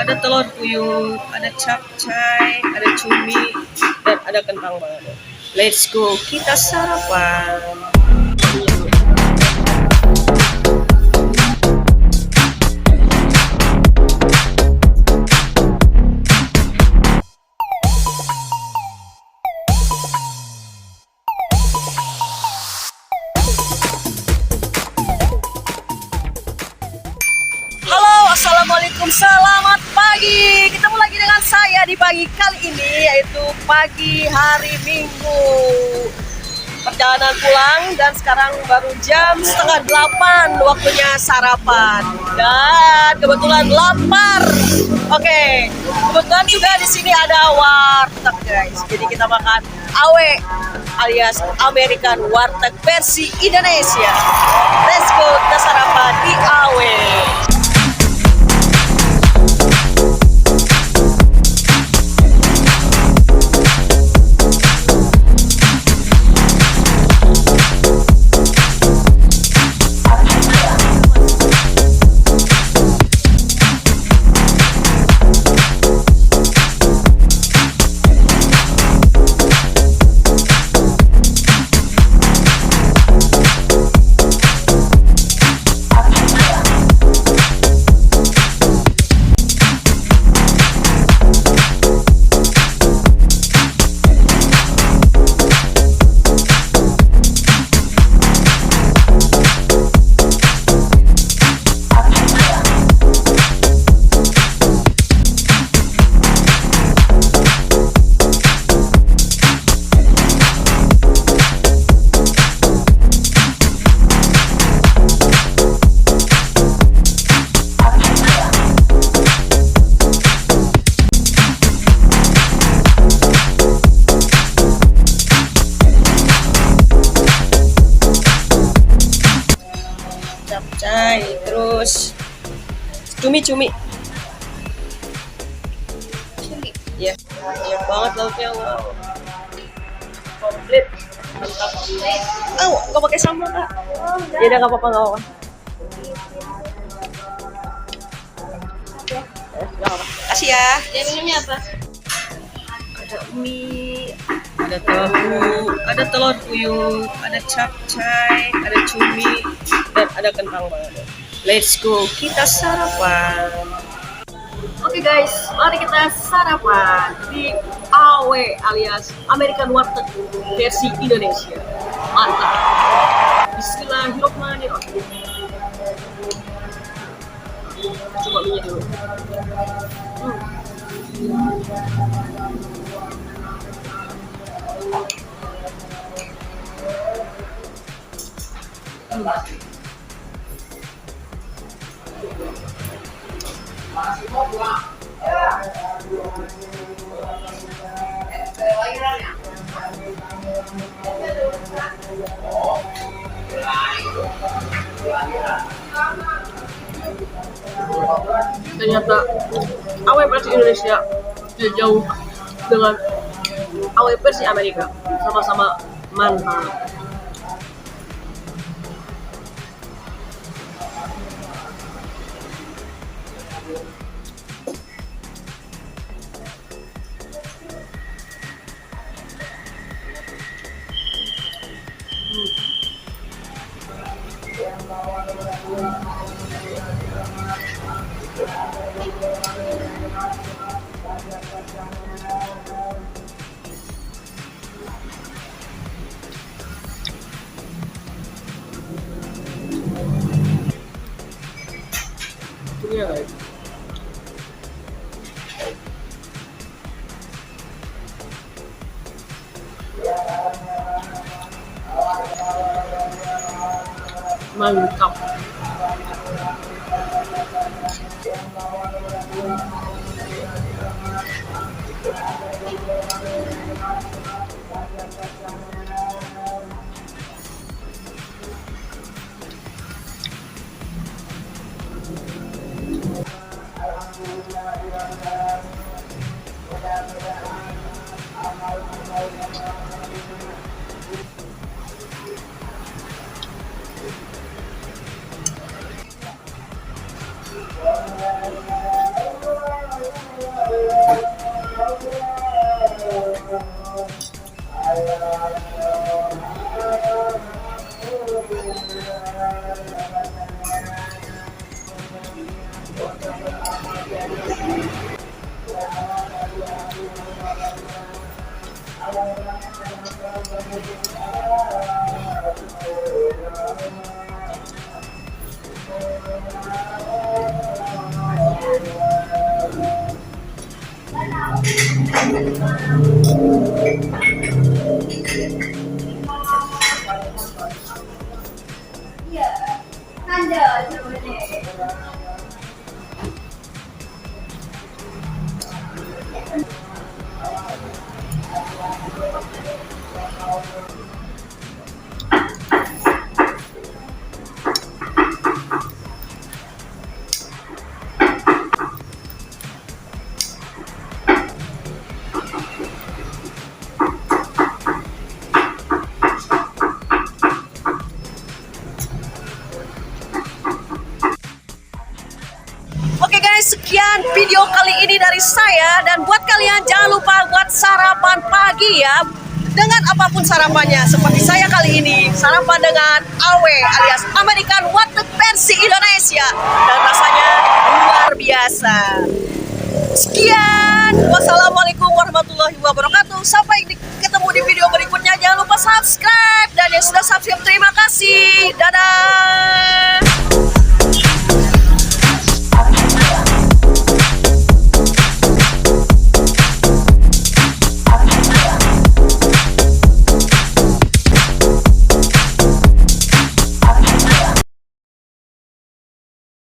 ada telur puyuh, ada capcay, ada cumi, dan ada kentang balado. Let's go, kita sarapan. Assalamualaikum, selamat pagi. Ketemu lagi dengan saya di pagi kali ini, yaitu pagi hari Minggu. Perjalanan pulang dan sekarang baru jam 7:30, waktunya sarapan. Dan kebetulan lapar. Oke, kebetulan juga di sini ada warteg, guys. Jadi kita makan AW alias American warteg versi Indonesia. Let's go, kita sarapan di AW. Capcay, terus cumi. Ya, banyak banget lauknya, wow. Komplit, mantap. Nggak pakai sambal, Kak. Ya udah, nggak apa-apa. Kasih ya. Jadi minumnya apa? Ada mie, ada tahu, ada telur puyuh, ada capcay, ada cumi, dan ada kentang balado. Let's go, kita sarapan. Oke guys, mari kita sarapan di AW alias American warteg versi Indonesia. Mantap. Bismillahirrahmanirrahim. Coba minyak dulu. Ternyata AW versi Indonesia tidak jauh dengan AW versi Amerika, sama-sama mantap. Ini ya, guys. Mantap. Oke guys, sekian video kali ini dari saya. Dan buat kalian jangan lupa buat sarapan pagi ya, dengan apapun sarapannya. Seperti saya kali ini sarapan dengan AW alias American Warteg versi Indonesia, dan rasanya luar biasa. Sekian, wassalamualaikum warahmatullahi wabarakatuh. Sampai ketemu di video berikutnya. Jangan lupa subscribe, dan yang sudah subscribe terima kasih. Dadah.